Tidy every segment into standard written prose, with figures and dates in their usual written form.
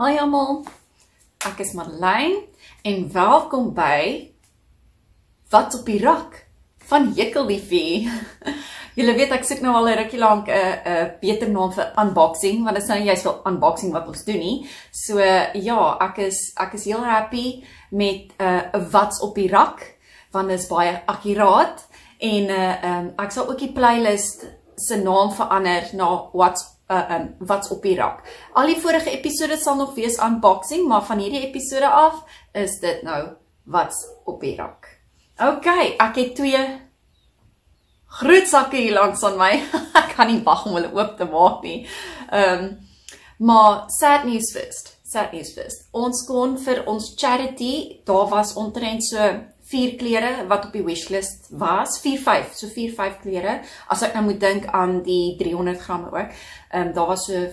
Hi almal, ek is Marlijn en welkom by Wat op die rak van Hekelliefie. Julle weet ek soek nou al 'n rukkie lank 'n beter naam vir unboxing, want dit is nou juist wel unboxing wat ons doen nie. So ja, ek is heel happy met Wat's op die rak, want dit is baie akkuraat en ek sal ook die playlist se naam verander na Wat's op die rak. Al die vorige episode sal nog wees unboxing, maar van hierdie episode af is dit nou Wat's op die rak. Ok, ek het 2 groot sakke hier langs aan my. Ek kan nie wag om hulle oop te maak nie. Maar sad news first. Ons kon vir ons charity, daar was omtrent so 4 klere wat op die wishlist was, 4-5 klere, as ek nou moet dink aan die 300 gram ook, daar was so,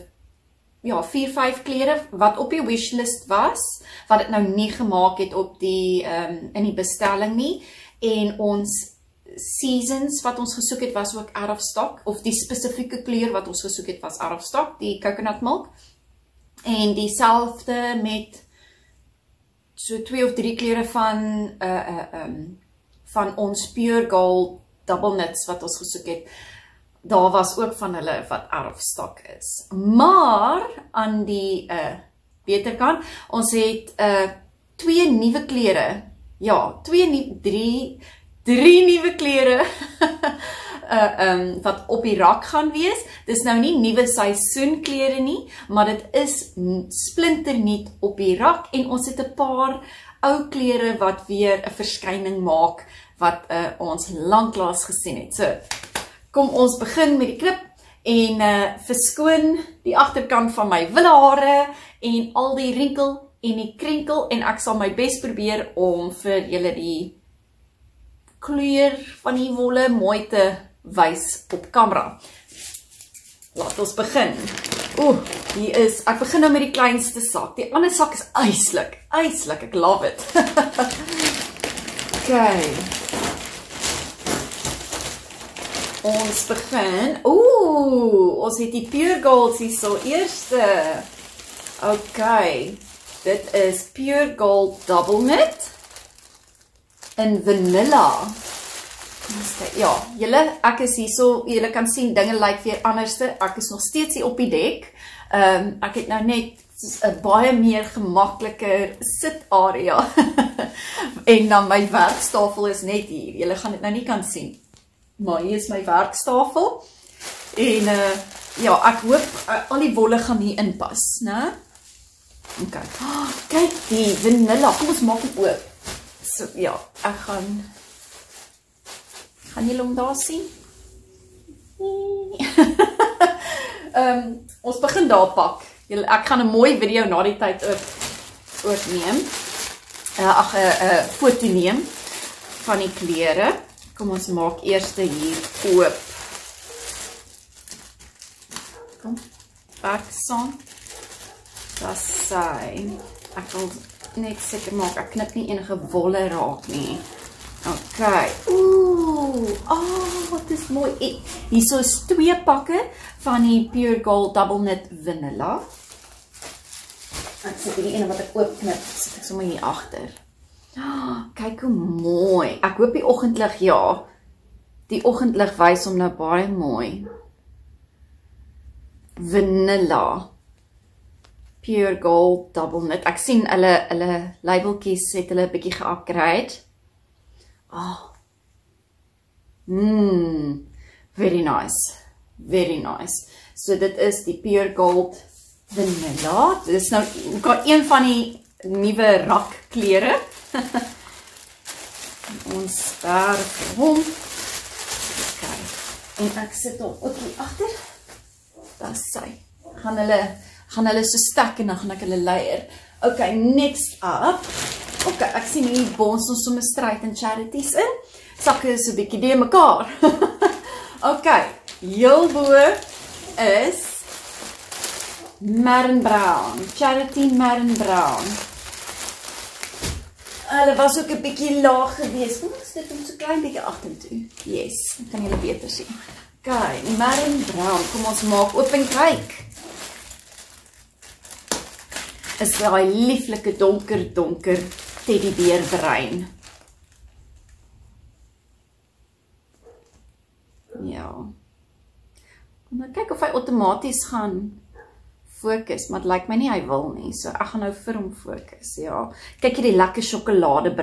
ja, 4-5 klere wat op die wishlist was, wat het nou nie gemaak het op die, in die bestelling nie, en ons seasons wat ons gesoek het was ook out of stock, of die spesifieke kleur wat ons gesoek het was out of stock, die coconut milk, en dieselfde met so 2 of 3 klere van ons Pure Gold double knits wat ons gesoek het. Daar was ook van hulle wat out of stock is. Maar aan die beter kant, ons het 2 nuwe klere. Ja, 3 nuwe klere wat op die rak gaan wees. Dis nou nie nuwe seisoenklere nie, maar dit is splinternuut op die rak en ons het 'n paar ou klere wat weer 'n verskyning maak wat ons lanklaas gesien het. So, kom ons begin met die klip en verskoon die agterkant van my wille hare en al die rinkel en die krinkel en ek sal my bes probeer om vir julle die kleur van die wolle mooi te wys op kamera. Laat ons begin. Hier is, ek begin nou met die kleinste sak. Die ander sak is yslik, ek love it. Okay. Ons begin. Ons het die Pure Gold hier so eerste. Okay. Dit is Pure Gold double knit in vanilla. Ja, ek is hier so, julle kan sien, dinge lyk weer anderste. Ek is nog steeds hier op die dek. Ek het nou net 'n baie meer gemakliker sitarea. En dan my werkstafel is net hier. Julle gaan dit nou nie kan sien. Maar hier is my werkstafel. En ja, ek hoop al die wolle gaan hier inpas, né? Okay. Kyk die vanilla. Kom ons maak dit oop. So ja, ek gaan julle hom daar sien? Ons begin daar pak. Ek gaan 'n mooi video na die tyd ook neem. 'n foto neem van die klere. Kom ons maak eers hier oop. Kom, pak saam. Das sy. Ek wil net seker maak, ek knip nie enige wolle raak nie. Okay. Wat is mooi. Hier is 2 pakke van die Pure Gold double knit vanilla. Ek sit die ene wat ek oopknip, sit ek sommer hier agter. Kyk hoe mooi. Ek hoop die oggendlig, ja. Die oggendlig wys hom nou baie mooi. Vanilla. Pure Gold double knit. Ek sien hulle labeltjies het hulle 'n bietjie ge-upgrade. Very nice. So dit is die Pure Gold vanilla. Dit is nou een van die nuwe rakklere. Ons verf hom. Okay. En ek sit hom ook hier agter. Dis sy. Gaan hulle so stek en dan gaan ek hulle layer. Okay, next up. Okay, ek sien hier bons ons sommer stryd en charities in. Sakke is 'n bietjie de mekaar. Okay, heel bo is Marin Brown, Charity Marin Brown. Hulle was ook 'n bietjie laag geweest. Kom ons sit hom so klein bietjie agtertoe. Yes, dan kan julle beter sien. Okay, Marin Brown, kom ons maak oop en kyk. is daai lieflike donker teddybeer brein. Ja. En dan kyk of hy outomaties gaan fokus, maar het lyk my nie hy wil nie, so ek gaan nou vir hom fokus, ja. Kyk hier die lekker sjokolade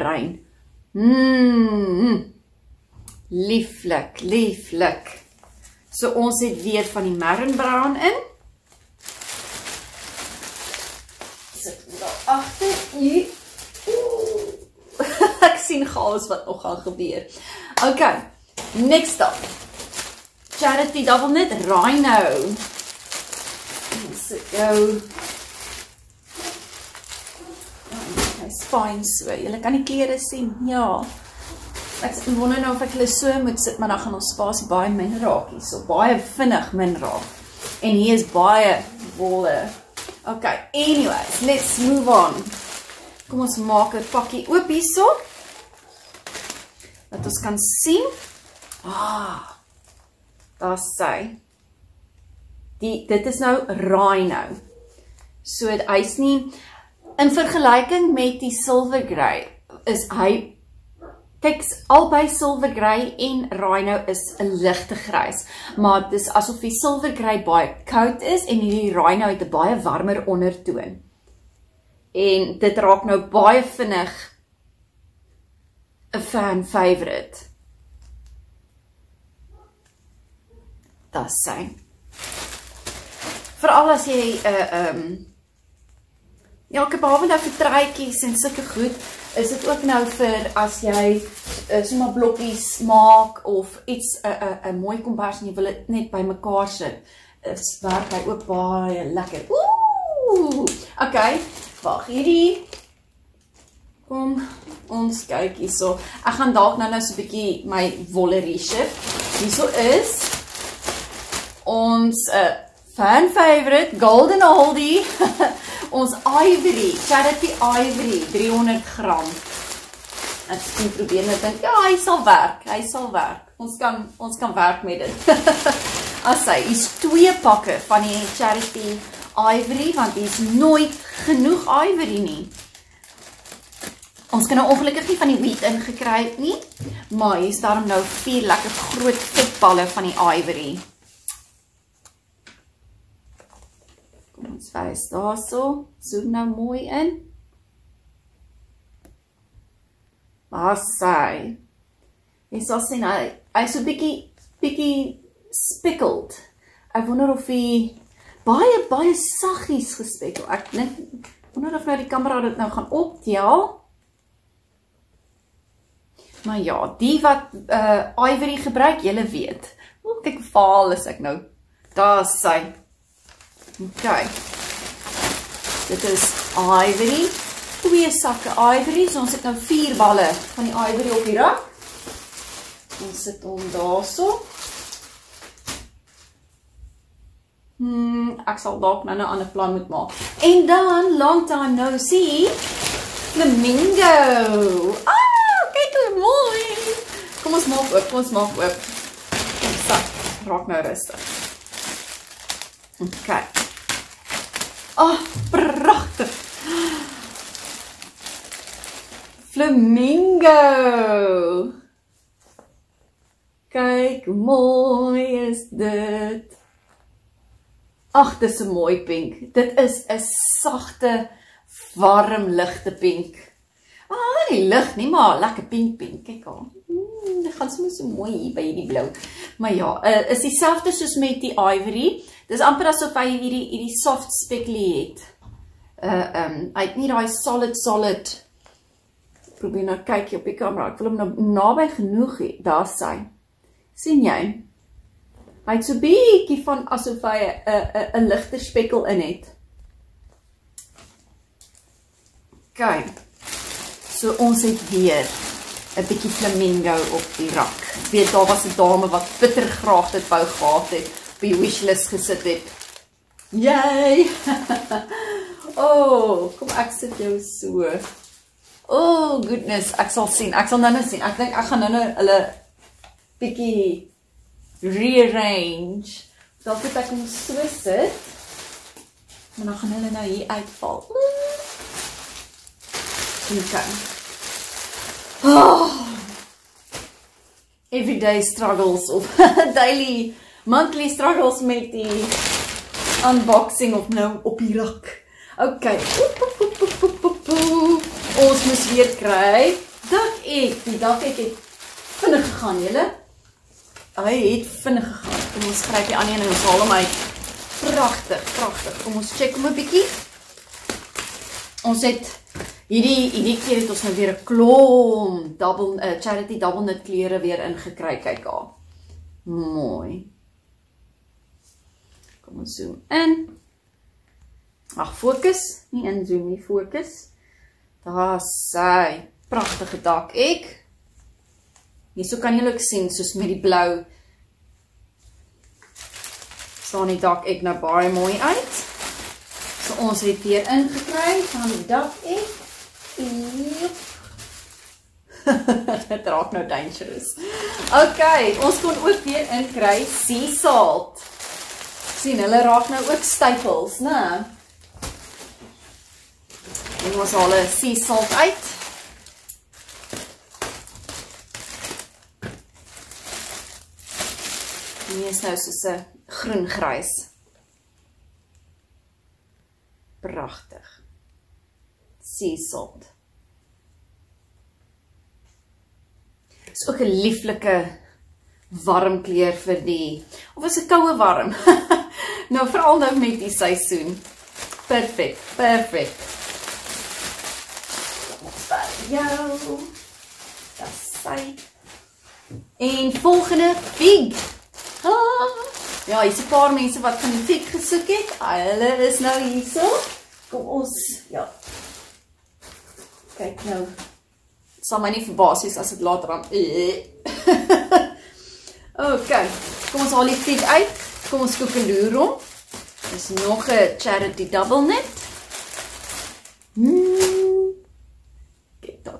Lieflik, lieflik. So ons het weer van die Marron in. Sit hom daar agter hier. Ek sien chaos wat nog gaan gebeur. Okay, next up. Charity Double Knit Rhino. Sit jou. Hy's fyn so. Julle kan die klere sien. Ja. Ek wonder nou of ek hulle so moet sit, maar dan gaan ons spasie baie min raak hier. So baie vinnig min raak. En hier is baie wolle. Okay, anyways, let's move on. Kom ons maak 'n pakkie oop hierso. Dat ons kan sien. Daar sy. Dit is nou Rhino. So hy's nie, in vergelyking met die Silver Grey, is hy, kyk, albei Silver Grey en Rhino is 'n ligte grys, maar dit is asof die Silver Grey baie koud is en die Rhino het 'n baie warmer ondertoon. En dit raak nou baie vinnig 'n fan favorite. Dat sy. Veral as jy ja, ek behalwe nou vir truitjies en sulke goed, is dit ook nou vir as jy sommer blokkies maak of iets 'n mooi kombers en jy wil dit net by mekaar sit. Is werk hy ook baie lekker. Okay, wag, hierdie. Kom, ons kyk hierso. Ek gaan dalk nou so 'n bietjie my wolle reshift. Hierso is ons fan favorite Golden Oldie. Ons Ivory, Charity Ivory, 300 gram. Ek sien probeer net dink, ja, hy sal werk. Ons kan werk met dit. As hy is 2 pakke van die Charity Ivory, want hier is nooit genoeg Ivory nie. Ons kan nou ongelukkig nie van die wheat ingekry nie, maar hier is daarom nou 4 lekker groot vetballe van die Ivory. Kom ons wys daar so, zoom nou mooi in. Waar sy. Jy sal sien, hy is so bietjie speckled. Ek wonder of hy baie saggies gespekkel. Ek wonder of nou die kamera dit nou gaan optel. Maar ja, die wat Ivory gebruik, julle weet. Kyk hoe vaal is ek nou. Daar is sy. Okay. Dit is Ivory. 2 sakke Ivory. So ons het nou 4 balle van die Ivory op die rak. Ons sit hom daar so. Ek sal dalk nou 'n ander plan moet maak. En dan, long time no see, Flamingo. Kyk hoe mooi. Kom ons maak oop. Sak, raak nou rustig. Okay. Pragtig. Flamingo. Kyk, mooi is dit. Ag, dis 'n mooi pink. Dit is 'n sagte, warm, ligte pink. Nie lig nie, maar lekker pink. Kyk al. Dit gaan so mooi hier by hierdie blou. Maar ja, is dieselfde soos met die Ivory. Dis amper asof hy hierdie soft speckly het. Hy het nie daai solid. Probeer nou kyk op die kamera. Ek wil hom nou naby genoeg hê. Daar sy. Sien jy? Hy het so bietjie van asof hy 'n ligter spekkel in het. Kyk. So ons het weer 'n bietjie Flamingo op die rak. Ek weet daar was 'n dame wat bitter graag dit wou gehad het, op die wishlist gesit het. Yay! Kom ek sit jou so. Goodness, ek sal sien. Ek sal nou sien. Ek dink ek gaan nou hulle bietjie rearrange. Dalk moet ek hom so sit. Maar dan gaan hulle nou hier uitval. Okay. Everyday struggles of monthly struggles met die unboxing of nou op die rak. Okay. Ons moes weer kry. Die dak ek het vinnig gegaan, julle. Hy het vinnig gegaan. Kom ons gryp die ander en ons haal hom uit. Pragtig. Kom ons check hom 'n bietjie. Ons het hierdie keer het ons nou weer 'n klomp Charity double knit klere weer ingekry. Kyk daar. Mooi. Kom ons zoom in. Ag, fokus. Nie inzoom nie, fokus. Daar sy pragtige dak ek. Hierso kan julle ook sien soos met die blou staan die dak ek nou baie mooi uit. So ons het weer ingekry van die dak ek. Dit raak nou dangerous. Okay, ons kon ook weer inkry sea salt. Sien, hulle raak nou ook stapels, né? En ons haal 'n sea salt uit. Hier is nou soos 'n groen-grys. Pragtig. Sea salt. Is ook 'n lieflike warm kleur vir die, of is 'n koue warm? Nou veral nou met die seisoen. Perfek. Jou. Dis sy. En volgende fig. Ja, hier's 'n paar mense wat van die fig gesoek het. Hulle is nou hierso. Kom ons, ja. Kyk nou. Het sal my nie verbaas wees as dit later aan. Okay, kom ons haal die fig uit. Kom ons koekeloer hom. Dis nog 'n Charity double knit.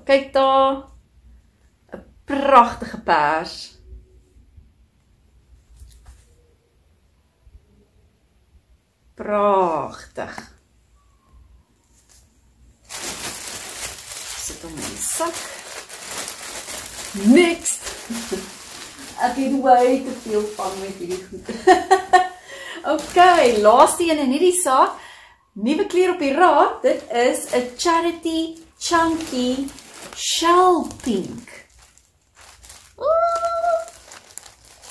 Kyk daar. 'n Pragtige pers. Pragtig. Sit hom in die sak. Next. Ek het way te veel van met hierdie goed. Okay, laaste een in hierdie sak. Nuwe kleur op die raad. Dit is 'n Charity Chunky Shell Pink.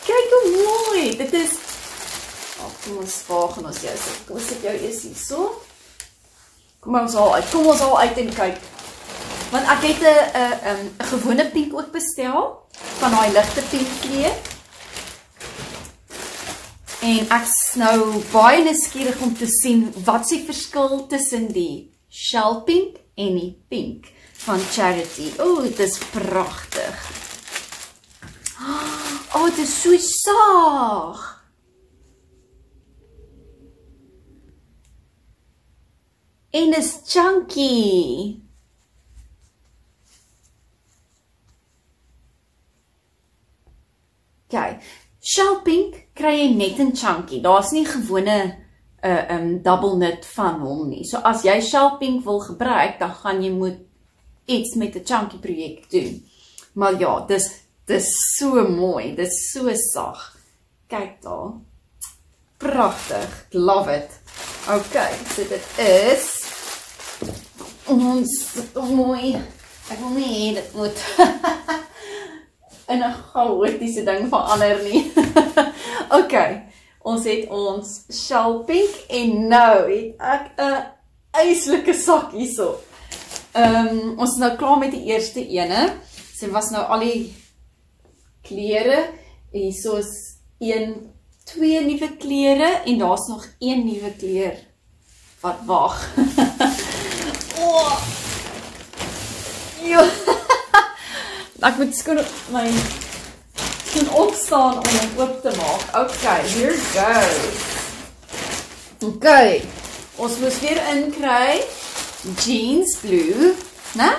Kyk hoe mooi. Dit is... Kom ons gaan ons jou sit. Kom ons sit jou eers hierso. Kom ons haal uit en kyk. Want ek het 'n gewone pink ook bestel. Van daai ligte pink kleur. En ek is nou baie nuuskierig om te sien wat se verskil tussen die shell pink en die pink van Charity. Dit is pragtig. Dit is so saag. En is chunky. Okay, shell pink kry jy net in chunky. Daar's nie gewone double knit van hom nie. So as jy shell pink wil gebruik, dan gaan jy moet iets met 'n chunky projek doen. Maar ja, dis so mooi, dis so sag. Kyk daar. Pragtig, love it. Okay, so dit is mooi. Ek wil nie dit moet in 'n chaotiese ding verander nie. Okay, ons het ons shell pink en nou het ek 'n eislike sak hierso. Ons is nou klaar met die eerste ene. So was nou al die klere. Hierso is 2 nuwe klere en daar's nog 1 nuwe kleur wat wag. Ek moet my skoen opstaan om hom oop te maak. Okay, here goes. Okay, ons moes weer inkry jeans blue, né?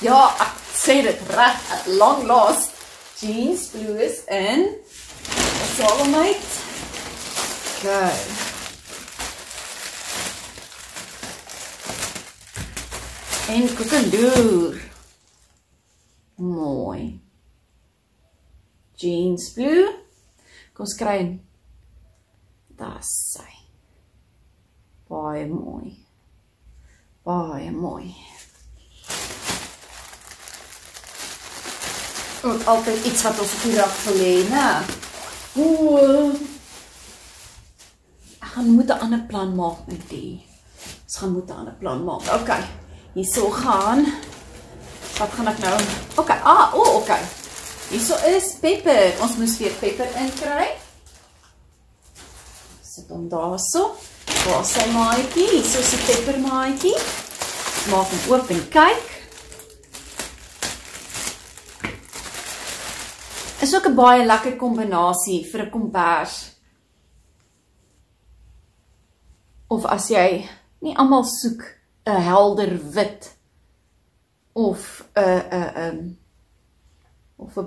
Ja, ek sê dit reg, at long last. Jeans blue is in. Ons sal hom uit. Okay. En koekeloer. Mooi. Jeans blue. Kom ons kry. Daar is sy. Baie mooi. Baie mooi. Ook altyd iets wat ons op die rak wil hê, né? Ek gaan moet 'n ander plan maak met die. Ons gaan moet 'n ander plan maak. Okay. Hierso gaan. Wat gaan ek nou? Okay. Okay. Hierso is peper. Ons moes weer peper inkry. Sit hom daarso. Waar is sy maatjie? Hierso is die pepermaatjie. Maak hom oop en kyk. Is ook 'n baie lekker kombinasie vir 'n kombers. Of as jy nie almal soek 'n helder wit of 'n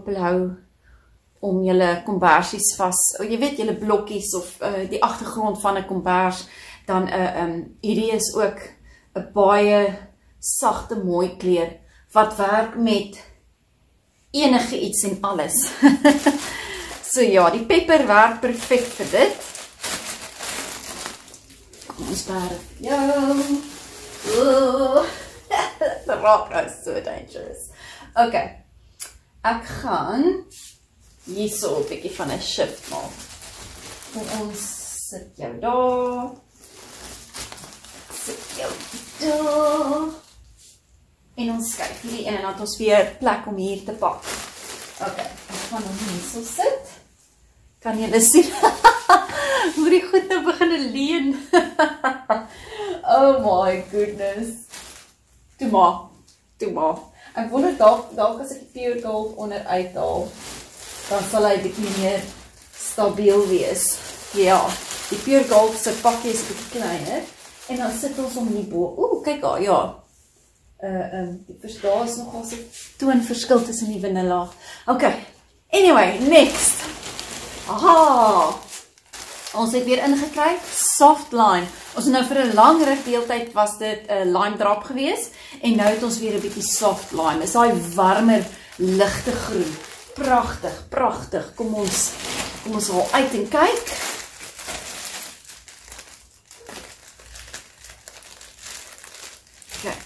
blou om julle kombersies vas. Jy weet julle blokkies of die agtergrond van 'n kombers, dan hierdie is ook 'n baie sagte mooi kleur wat werk met enige iets en alles. So ja, die peper werk perfek vir dit. Kom ons berg. The rock is so dangerous. Okay. Ek gaan hierso 'n bietjie van 'n shift maak. Ons sit jou daar. Sit jou daar. En ons skuif hierdie in en dan het ons weer plek om hier te pak. Okay, ek gaan hom hierso sit. Kan julle sien hoe die goed nou begin leen? Oh my goodness. Toe maar. Ek wonder dalk as ek die pure gold onder uithaal, dan sal hy bietjie meer stabiel wees. Ja, die pure gold se pakkie is bietjie kleiner en dan sit ons hom hier bo. Kyk daar, ja. Daar is nogal so 'n toonverskil tussen die vanilla. Okay. Anyway, next. Aha. Ons het weer ingekry soft lime. Ons het nou vir 'n lang ruk deeltyd was dit 'n lime drop gewees en nou het ons weer 'n bietjie soft lime. Is daai warmer, ligte groen. Pragtig. Kom ons haal uit en kyk. Okay.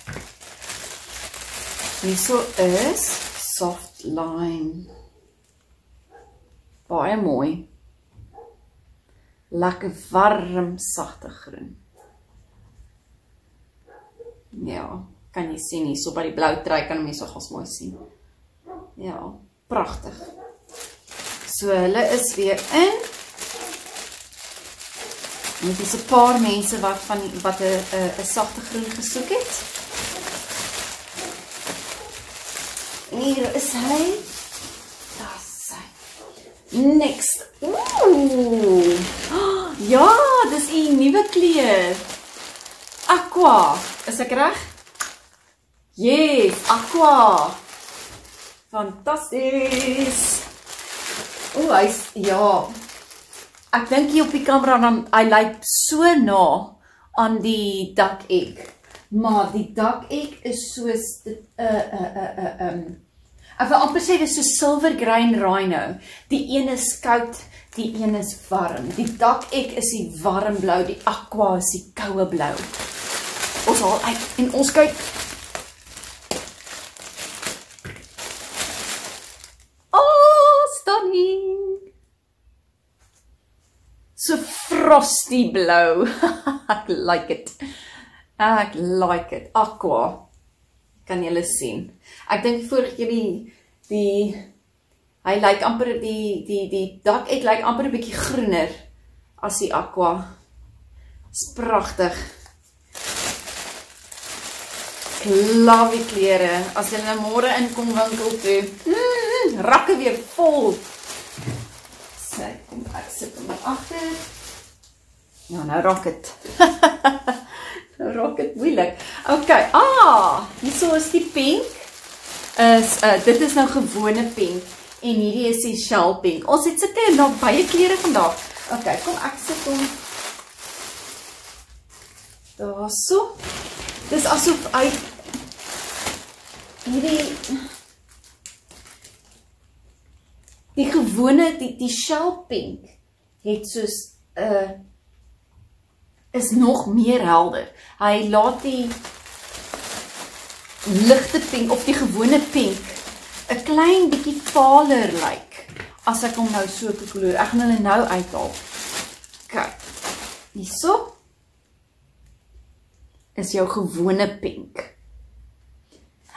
Hierso is soft lime. Baie mooi. Lekker warm, sagte groen. Ja, kan jy sien hierso by die blou trui kan mense nogals mooi sien. Ja, pragtig. So hulle is weer in. En dit is 'n paar mense wat 'n sagte groen gesoek het. En hier is hy. Daar is hy. Next. Ja, dis 'n nuwe kleur. Aqua. Is ek reg? Yes, aqua. Fantasties. Ja. Ek dink hier op die kamera dan hy lyk so na aan die duck egg. Maar die duck egg is soos ek wil amper sê dis so silver grain rhino. Die een is koud, die een is warm. Die duck egg is die warm blou, die aqua is die koue blou. Ons haal uit en ons kyk. Stunning. So frosty blou. Ek like it. Aqua. Kan julle sien. Ek dink vorige keer hy lyk amper die duck egg lyk amper 'n bietjie groener as die aqua. Is pragtig. Love die klere. As julle nou môre inkom winkel toe, rakke weer vol. So, kom ek sit hom maar agter. Ja, nou raak het. Nou raak het moeilik. Okay, hierso is die pink. Dit is nou gewone pink. En hierdie is die shell pink. Ons het sulke nou baie klere vandag. Okay, kom ek sit hom daarso. Dis asof hy die gewone, die shell pink, het soos, is nog meer helder. Hy laat die ligte pink, of die gewone pink, 'n klein bietjie valer lyk, as ek hom nou so kleur. Ek gaan hulle nou uithaal. Kyk, hierso is jou gewone pink.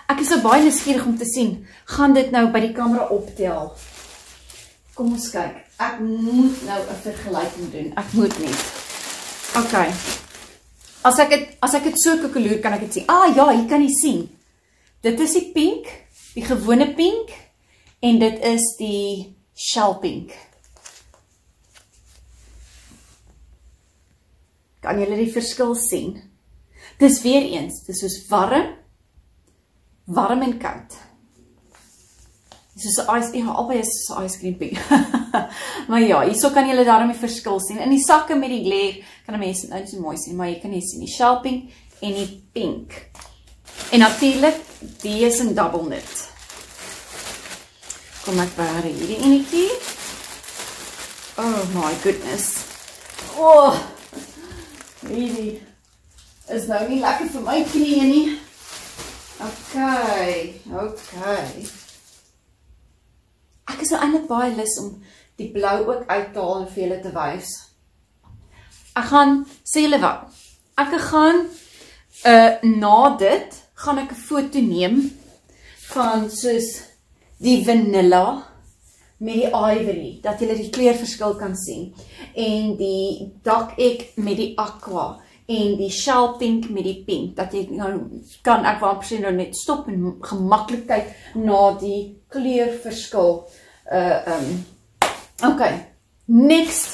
Ek is so baie nuuskierig om te sien, gaan dit nou by die kamera optel? Kom ons kyk, ek moet nou 'n vergelyking doen, ek moet nie. Ok, as ek het so koekeloer, kan ek het sien. Ja, hier kan jy sien. Dit is die pink, die gewone pink, en dit is die shell pink. Kan julle die verskil sien? Dis weer eens, dis soos warm en koud. Soos albei is soos ice cream pink. Maar ja, hierso kan julle daarom die verskil sien. In die sakke met die glare kan 'n mens nou nie so mooi sien, maar jy kan nie sien die shell pink en die pink. En natuurlik, die is in double knit. Kom ek by hierdie enetjie. Oh my goodness. Hierdie is nou nie lekker vir my knieë nie. Ok. Ek is nou eintlik baie lus om die blou ook uit te haal en vir julle te wys. Ek gaan, sê julle wat, ek gaan na dit, gaan ek 'n foto neem van soos die vanilla met die ivory, dat julle die kleurverskil kan sien. En die duck egg met die aqua en die shell pink met die pink, dat jy nou kan ek wel presies nou net stop en gemaklik kyk na die kleurverskil. Ok, next,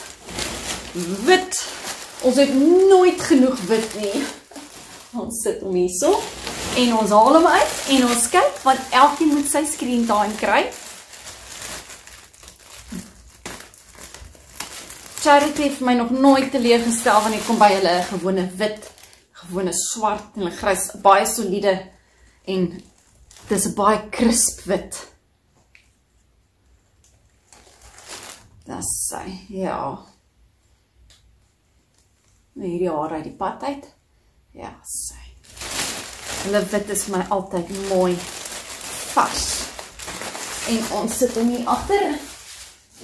wit. Ons het nooit genoeg wit nie. Ons sit hom hierso en ons haal hom uit en ons kyk, want elkeen moet sy screen time kry. Charity het my nog nooit teleurgestel wanneer ek kom by hulle gewone wit, gewone swart en hulle grys, baie soliede en dis 'n baie crisp wit. Dis sy, ja. Hierdie haar uit die pad uit. Ja, sy. Hulle wit is my altyd mooi vars. En ons sit hom hier agter.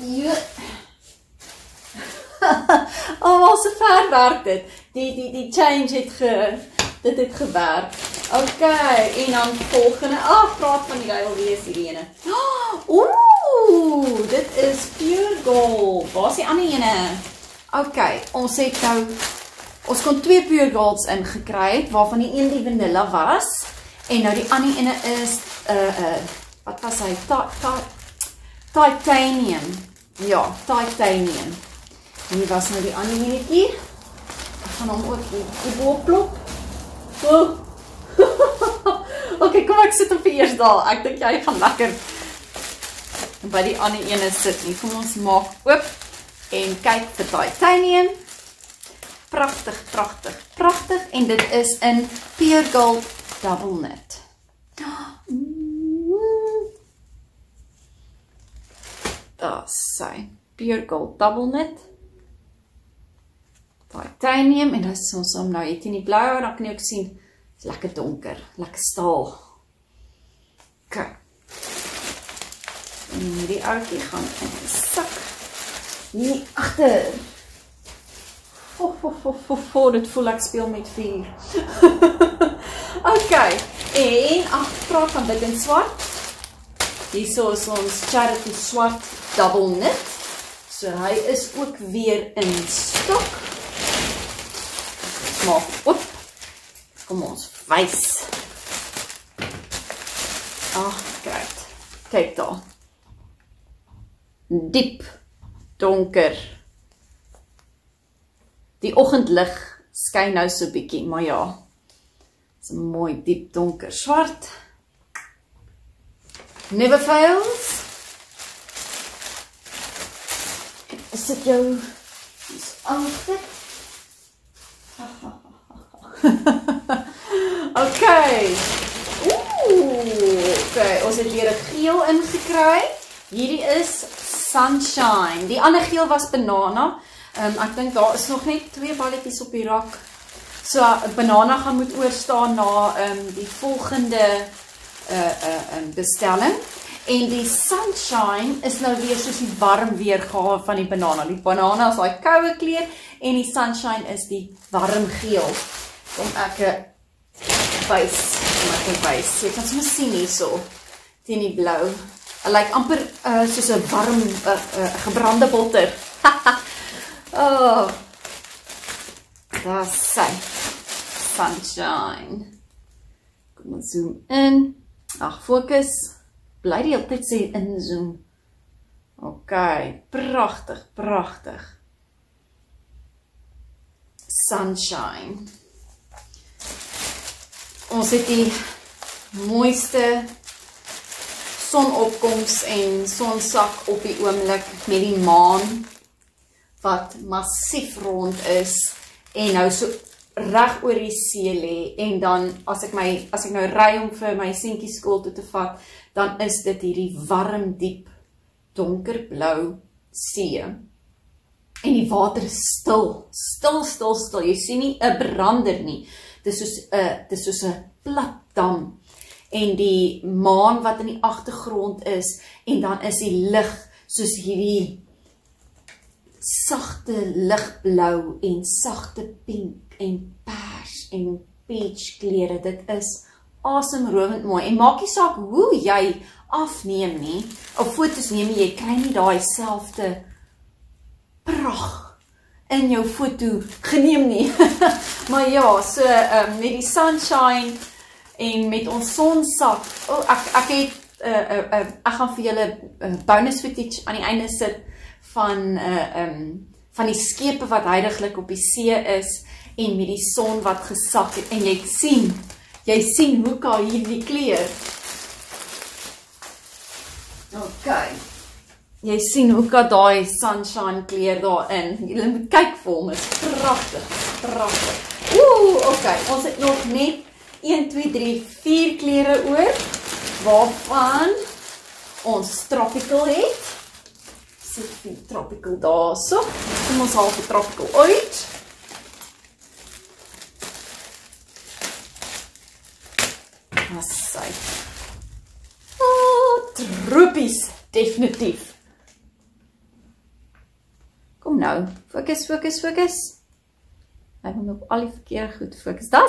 Ja. So ver werk dit. Die change dit het gewerk. Ok, en dan volgende, praat van die duiwel, wie is die ene? Dit is pure gold. Waar is die ander ene? Ok, ons het nou, ons kon 2 pure golds ingekry, waarvan die een die vanilla was, en nou die ander ene is, wat was hy? Titanium. Ja, titanium. En hier was nou die ander enetjie. Ek gaan hom ook die boopklop. Ok, kom ek sit op die eers daar. Ek dink jy gaan lekker by die ander ene sit nie. Kom ons maak oop en kyk vir titanium. Pragtig, pragtig, pragtig. En dit is in pure gold double knit. Daar sy. Pure gold double knit. Titanium, en as ons hom nou het in die blauw, dan kan jy ook sien, is lekker donker, lekker staal. Ok. En hierdie ouetjie gaan in die sak, hier agter. Dit voel ek speel met vuur. Ok, en agterpraat van wit en swart. Hierso is ons Charity swart double knit. So hy is ook weer in stok. Maak op. Kom ons wys. Kyk daar. Diep donker. Die oggendlig skyn nou so bietjie, maar ja. Dis 'n mooi diep donker swart. Never fails. Is dit jou agter? Ok. Okay, ons het weer 'n geel ingekry. Hierdie is Sunshine. Die ander geel was banana. Ek dink daar is nog net 2 balletjies op die rak. So, banana gaan moet oorstaan na die volgende bestelling. En die Sunshine is nou weer soos die warm weergawe van die banana. Die banana is daai koue kleur en die Sunshine is die warm geel. Kom ek wys. So, jy kan sommer sien hierso teen die blou. Hy lyk amper soos 'n warm gebrande botter. Oh, daar sy Sunshine. Kom ons zoom in. Ag, fokus. Bly die hele tyd sê inzoom. Ok, pragtig, pragtig. Sunshine. Ons het die mooiste sonopkoms en sonsak op die oomblik met die maan wat massief rond is en nou so reg oor die see lê en dan as ek nou ry om vir my seentjie skool toe te vat, dan is dit hierdie warm, diep, donkerblou see. En die water is stil. Jy sien nie 'n brander nie. Dit is soos 'n plat dam. En die maan wat in die agtergrond is en dan is die lig soos hierdie sagte ligblou en sagte pink en pers en peach kleure. Dit is asemrowend mooi. En maak nie saak hoe jy afneem nie, of foto's neem nie, jy kry nie daai selfde pragt in jou foto geneem nie. Maar ja, so met die Sunshine en met ons sonsak, ek gaan vir julle bonus footage aan die einde sit van die skepe wat heiliglik op die see is en met die son wat gesak het en jy sien hoe kan hierdie kleur. Ok, jy sien hoe kan daai Sunshine kleur daarin. Julle moet kyk vir hom, is pragtig. Ok, ons het nog net 1, 2, 3, 4 kleure oor, waarvan ons tropical het. Sit die tropical daar so. Kom ons haal die tropical uit. Assai. Tropies, definitief. Kom nou, fokus. Ek moet op al die verkeerde goed fokus. Daar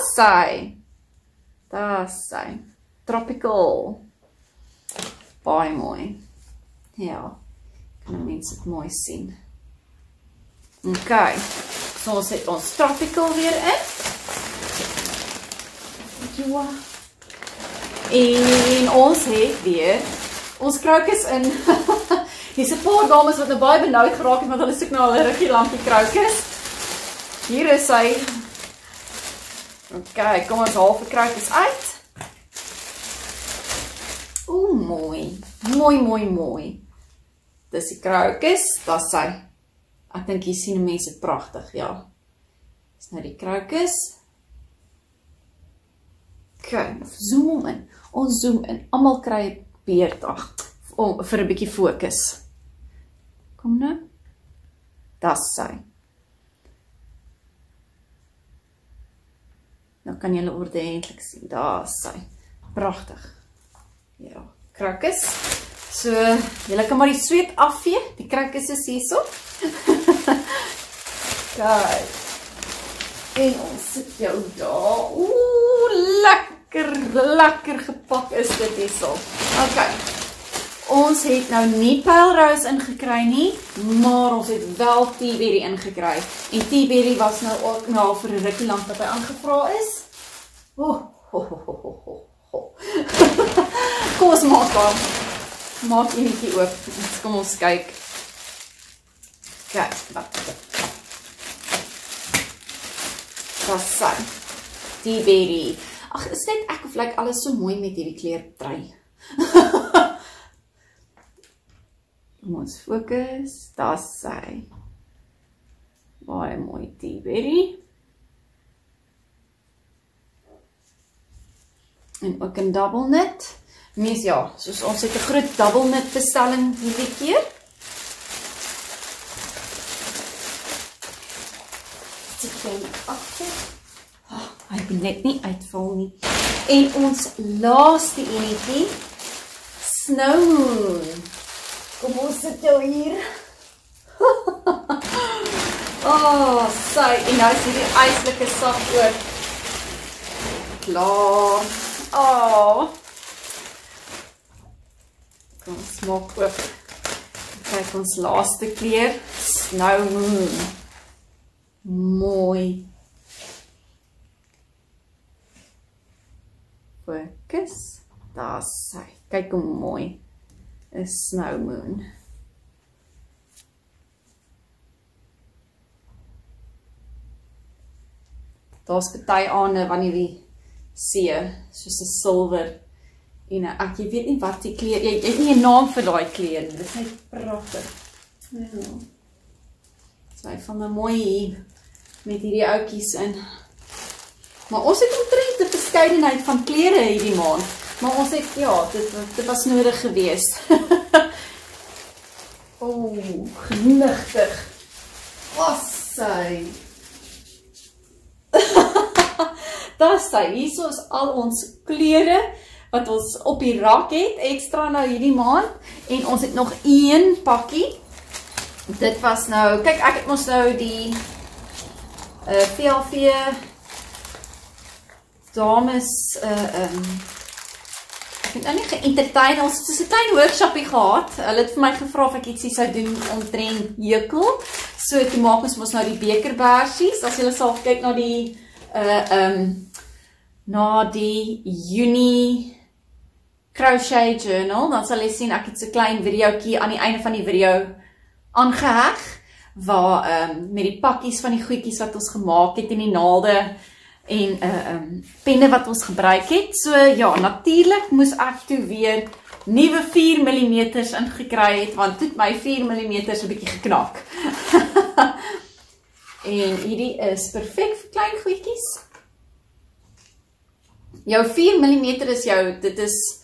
sy. Tropical. Baie mooi. Ja, kan mense dit mooi sien. Ok, so ons het ons tropical weer in. En ons het weer ons krokus in. Hier's 'n paar dames wat nou baie benoud geraak het, want hulle soek nou al 'n rukkie lank die krokus. Hier is hy. Ok, kom ons haal vir krokus uit. Mooi. Dis die krokus, dis hy. Ek dink hier sien mense pragtig, ja. Dis nou die krokus. Ok, zoom hom in. Ons zoom in. Almal kry 'n beurt vir 'n bietjie fokus. Kom nou. Dis sy. Nou kan julle ordentlik sien. Daar sy. Pragtig. Ja, krokus. So, julle kan maar die sweet afvee. Die krokus is hierso. Kyk. En ons sit jou daar. Lekker gepak is dit hierso. Ok. Ons het nou nie Pale Rose ingekry nie, maar ons het wel Teaberry ingekry. En Teaberry was nou ook nou vir 'n rukkie lank wat hy aangevra is. Kom ons maak enetjie oop. Kom ons kyk. Kyk, wat. Das sy. Teaberry. Ag, is net ek of lyk alles so mooi met hierdie kleurtrui. Kom ons fokus. Das sy. Baie mooi Teaberry. En ook in double knit. Mees ja, soos ons het 'n groot double knit bestelling hierdie keer. Hy wil net nie uitval nie. En ons laaste enetjie, Snow Moon. Kom ons sit jou hier. Sy, en nou is hierdie yslike sak ook klaar. Kom ons maak ook. Kyk ons laaste kleur, Snow Moon. Mooi. Fokus. Daar is sy. Kyk hoe mooi is Snow Moon. Daar's party aande wanneer die see, soos 'n silwer, en ek weet nie wat die kleur, jy het nie 'n naam vir daai kleur nie, dit is net pragtig. Ja. Sy van my mooi hier, met hierdie ouetjies in. Maar ons het omtrent 'n verskeidenheid van kleure hierdie maand. Maar ons het, ja, dit was nodig geweest. Genigtig. Sy. Daar is sy. Hierso is al ons kleure wat ons op die rak het, ekstra nou hierdie maand. En ons het nog een pakkie. Dit was nou, kyk, ek het ons nou die VLV dames ek het nou nie ge-entertain, ons het so 'n klein workshopie gehad. Hulle het vir my gevra of ek ietsie sou doen omtrent hekel. So toe maak ons nou die bekerversies. As julle sal kyk na die Junie crochet journal, dan sal jy sien ek het so 'n klein videoetjie aan die einde van die video aangeheg, waar met die pakkies van die goedjies wat ons gemaak het en die naalde en penne wat ons gebruik het. So ja, natuurlik moes ek toe weer nuwe 4mm ingekry het, want toe het my 4mm 'n bietjie geknak. En hierdie is perfek vir klein goedjies. Jou 4mm is dit is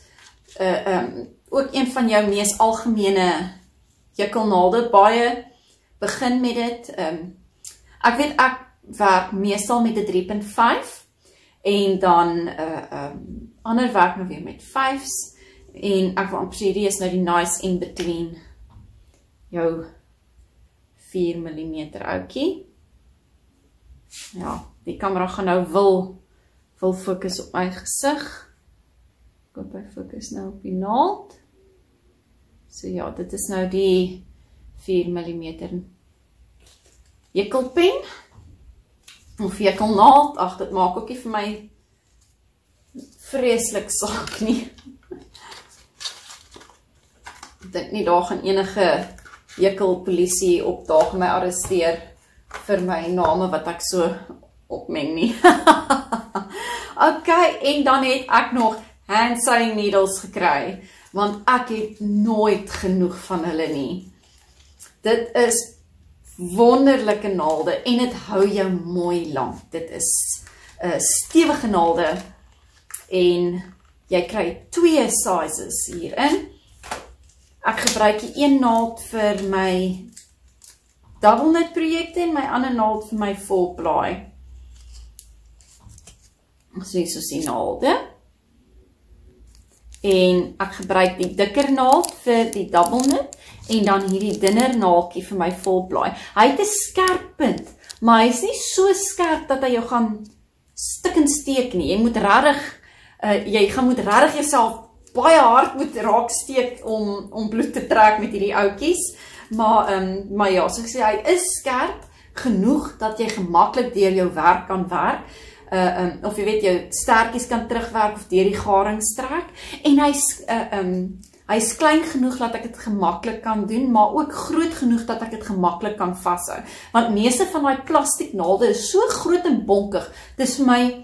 ook een van jou mees algemene jukkelnaalde. Baie begin met dit. Ek weet ek werk meestal met 'n 3.5 en dan ander werk nou weer met 5's en ek wil amper sê hierdie is nou die nice in between jou 4mm ouetjie. Ja, die kamera gaan nou wil fokus op my gesig. Ek hoop hy fokus nou op die naald. So ja, dit is nou die 4mm jukkelpen of jukkelnaald. Ag, dit maak ook nie vir my vreeslik saak nie. Ek dink nie daar gaan enige jukkelpolisie opdaag en my arresteer vir my name wat ek so opmeng nie. Ok, en dan het ek nog hand sewing needles gekry, want ek het nooit genoeg van hulle nie. Dit is wonderlike naalde en dit hou jou mooi lank. Dit is stewige naalde en jy kry 2 sizes hierin. Ek gebruik die een naald vir my double knit projekte en my ander naald vir my volplaai. So hier is die naalde. En ek gebruik die dikker naald vir die double knit en dan hierdie dunner naaldjie vir my volplaai. Hy het 'n skerp punt, maar hy is nie so skerp dat hy jou gaan stikkend steek nie. Jy moet regtig jouself baie hard moet raak steek om bloed te trek met hierdie ouetjies. Maar ja, so ek sê, hy is skerp genoeg dat jy gemaklik deur jou werk kan werk. Of jy weet, jou stertjies kan terugwerk of deur die garing strek. En hy is klein genoeg dat ek dit gemaklik kan doen, maar ook groot genoeg dat ek dit gemaklik kan vashou. Want meeste van die plastiek naalde is so groot en bonkig. Dis vir my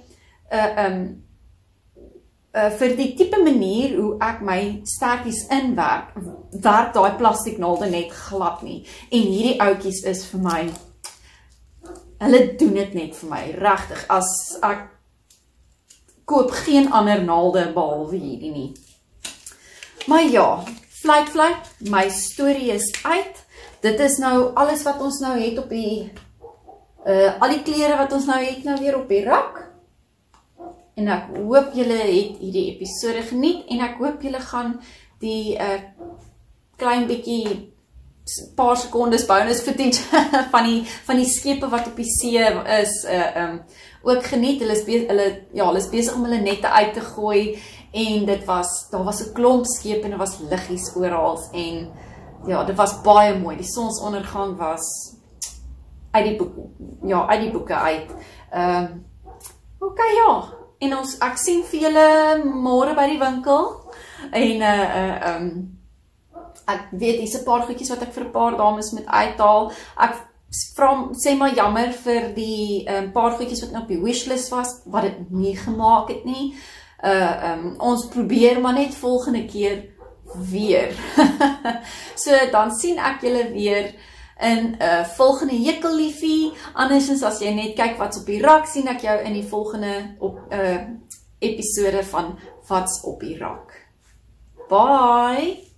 vir die tipe manier hoe ek my stertjies inwerk, werk daai plastiek naalde net glad nie. En hierdie ouetjies is vir my, hulle doen dit net vir my, regtig. As ek koop geen ander naalde behalwe hierdie nie. Maar ja, fluit, my storie is uit. Dit is nou alles wat ons nou het op die, al die klere wat ons nou het nou weer op die rak. En ek hoop julle het hierdie episode geniet en ek hoop julle gaan die klein bietjie paar sekondes bonus footage van die skepe wat op die see is ook geniet. Hulle is besig om hulle nette uit te gooi en daar was 'n klomp skepe en daar was liggies oral en ja, dit was baie mooi. Die sonsondergang was uit die boeke uit. OK, ja. En ek sien vir julle môre by die winkel en ek weet, hier's 'n paar goedjies wat ek vir 'n paar dames moet uithaal. Ek sê maar jammer vir die paar goedjies wat nou op die wishlist was, wat dit nie gemaak het nie. Ons probeer maar net volgende keer weer. So, dan sien ek julle weer in volgende Jekkelliefie. Andersins as jy net kyk wat's op die rak, sien ek jou in die volgende episode van Wat's op die rak. Bye!